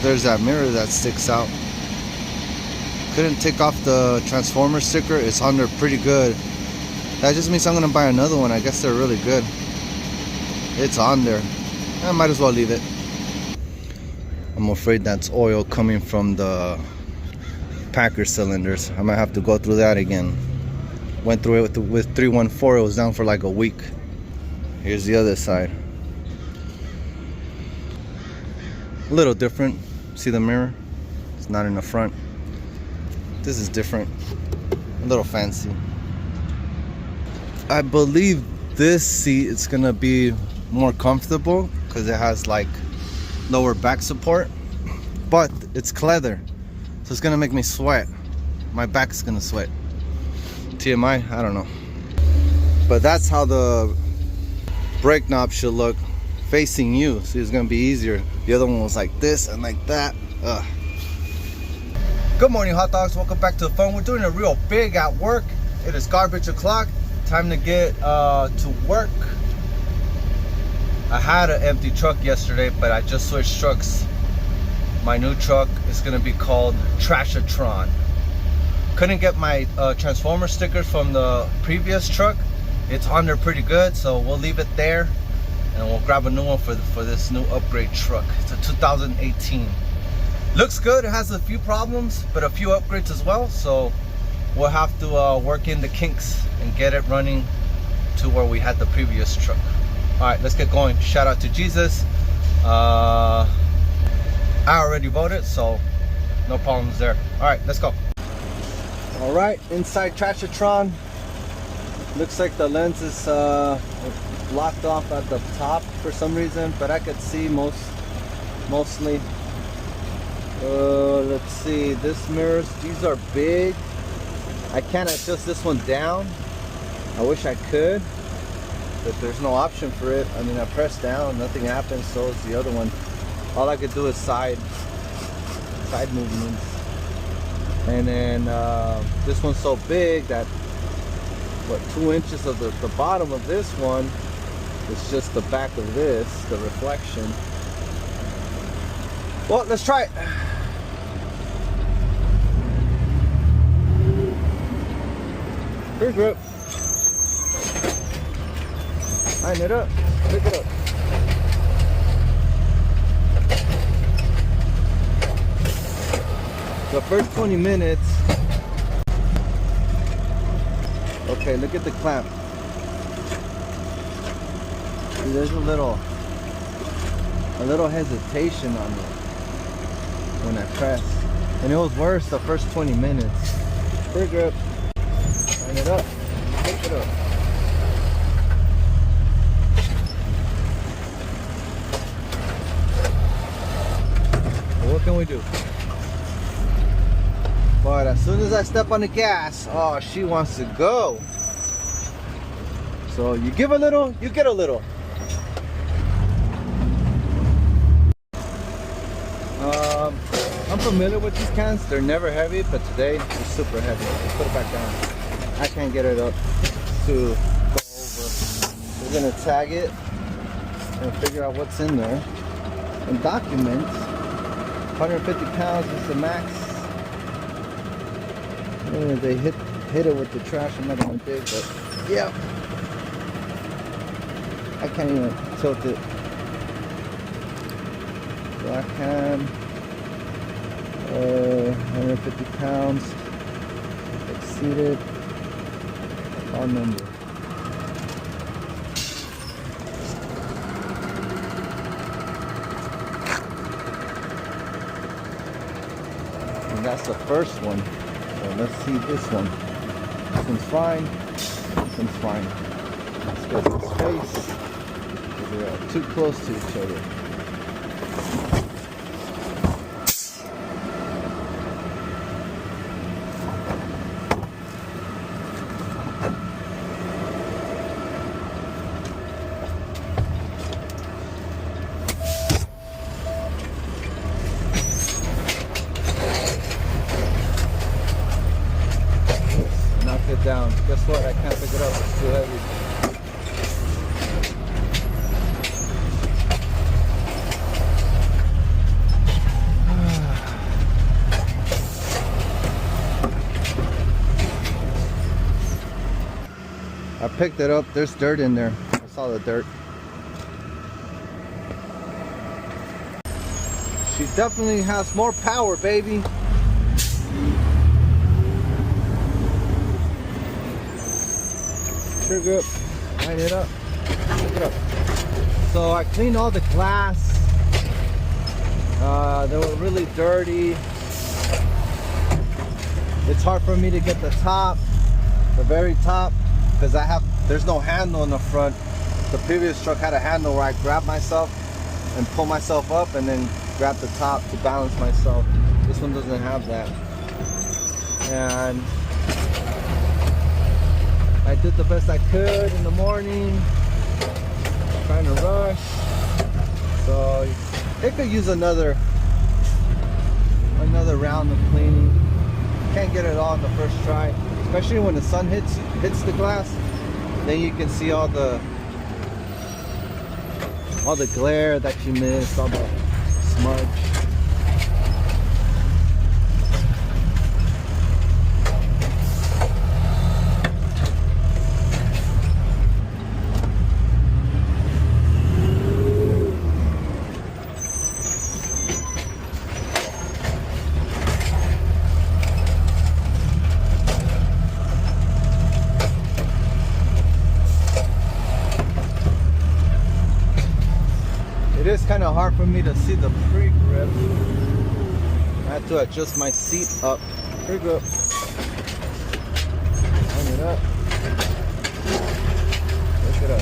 there's that mirror that sticks out. Couldn't take off the transformer sticker. It's on there pretty good. That just means I'm gonna buy another one. I guess they're really good. It's on there. I might as well leave it. I'm afraid that's oil coming from the Packer cylinders. I might have to go through that again. Went through it with 314. It was down for like a week. Here's the other side. A little different. See the mirror? It's not in the front. This is different. A little fancy. I believe this seat is gonna be more comfortable because it has like lower back support, but it's leather, so it's gonna make me sweat. My back's gonna sweat. TMI, I don't know. But that's how the brake knob should look facing you. See, it's gonna be easier. The other one was like this and like that. Ugh. Good morning, hot dogs. Welcome back to the phone. We're doing a real big at work. It is garbage o'clock. Time to get to work. I had an empty truck yesterday, but I just switched trucks. My new truck is gonna be called Trashatron. Couldn't get my transformer stickers from the previous truck. It's on there pretty good, so we'll leave it there and we'll grab a new one for this new upgrade truck. It's a 2018. Looks good. It has a few problems, but a few upgrades as well, so we'll have to work in the kinks and get it running to where we had the previous truck. All right, let's get going. Shout out to Jesus. I already voted, so no problems there. All right, let's go. All right, inside Trashatron. Looks like the lens is blocked off at the top for some reason, but I could see mostly. Let's see, this mirrors, these are big. I can't adjust this one down. I wish I could, but there's no option for it. I mean, I press down, nothing happens, so is the other one. All I could do is side movements. And then this one's so big that, what, 2 inches of the bottom of this one is just the back of this, the reflection. Well, let's try it. Rear grip. Line it up. Pick it up. The first 20 minutes. Okay, look at the clamp. See, there's a little hesitation on it when I press, and it was worse the first 20 minutes. Rear grip. Line it up. Pick it up. What can we do? But as soon as I step on the gas, oh, she wants to go. So you give a little, you get a little. I'm familiar with these cans. They're never heavy, but today they're super heavy. Let's put it back down. I can't get it up to go over. We're gonna tag it and figure out what's in there and document. 150 pounds is the max. If they hit it with the trash, I'm not gonna dig, but yeah. I can't even tilt it. Black can. 150 pounds. Exceeded. Our number. And that's the first one. So let's see this one. This one's fine. This one's fine. Let's get some space. They are too close to each other. It down. Guess what? I can't pick it up. It's too heavy. picked it up. There's dirt in there. I saw the dirt. She definitely has more power, baby. Sure grip. Line it up. Pick it up. So I cleaned all the glass. They were really dirty. It's hard for me to get the top, the very top, because there's no handle in the front. The previous truck had a handle where I grab myself and pull myself up and then grab the top to balance myself. This one doesn't have that. And I did the best I could in the morning, trying to rush. So it could use another round of cleaning. Can't get it all in the first try, especially when the sun hits the glass. Then you can see all the glare that you missed, all the smudge. It is kind of hard for me to see the pre-grip. I have to adjust my seat up. Pre-grip. Line it up. Pick it up.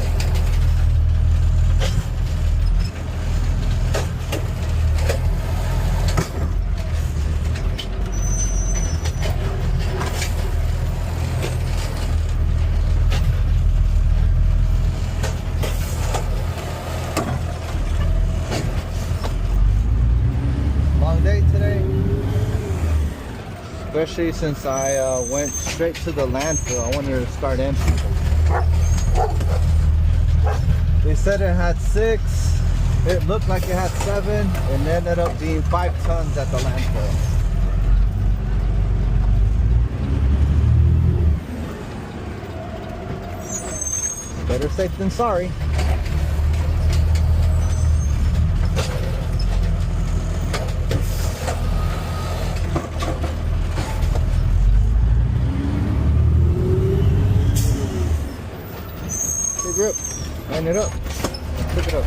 Especially since I went straight to the landfill. I wanted to start empty. They said it had 6. It looked like it had 7, and it ended up being 5 tons at the landfill. Better safe than sorry. Grip, line it up, pick it up.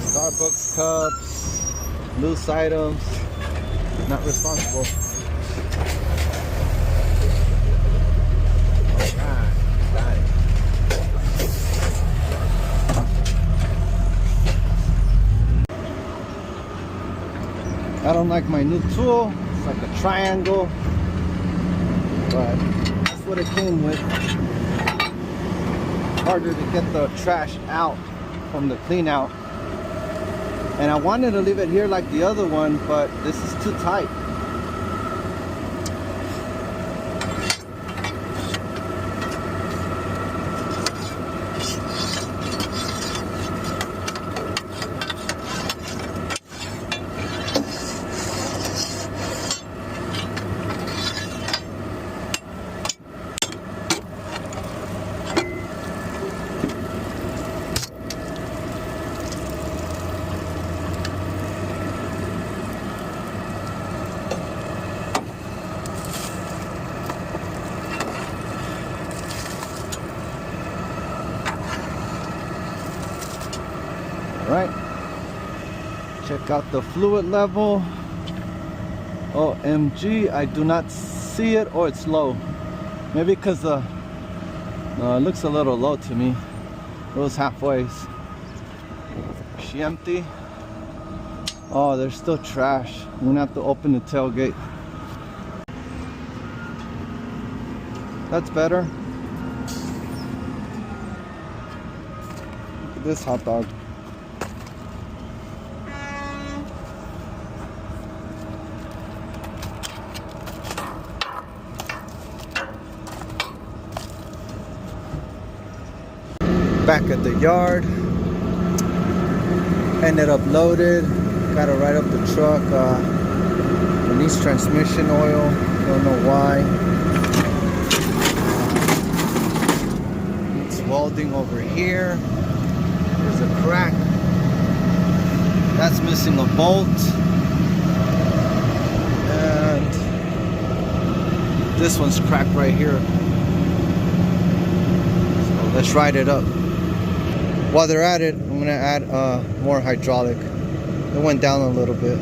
Starbucks cups, loose items, not responsible. Alright, got it. I don't like my new tool. It's like a triangle, but that's what it came with. Harder to get the trash out from the clean out. And I wanted to leave it here like the other one, but this is too tight. Right, check out the fluid level. OMG, I do not see it, or it's low. Maybe because it looks a little low to me. It was halfway. Is she empty? Oh, there's still trash. I'm gonna have to open the tailgate. That's better. Look at this hot dog. Back at the yard, ended up loaded, Gotta ride up the truck. It needs transmission oil. Don't know why. It's welding over here. There's a crack. That's missing a bolt. And this one's cracked right here. So let's ride it up. While they're at it, I'm gonna add more hydraulic. It went down a little bit.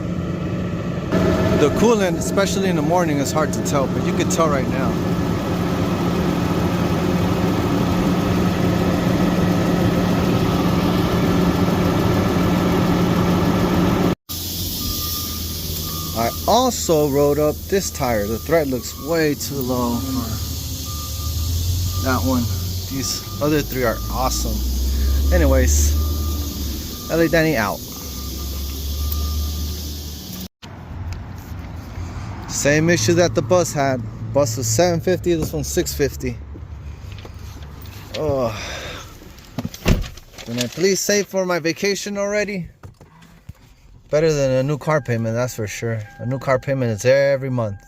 The coolant, especially in the morning, is hard to tell, but you can tell right now. I also rode up this tire. The thread looks way too low for that one. These other three are awesome. Anyways, LA Danny out. Same issue that the bus had. Bus was 750, this one's 650. Oh, can I please save for my vacation already? Better than a new car payment, that's for sure. A new car payment is every month.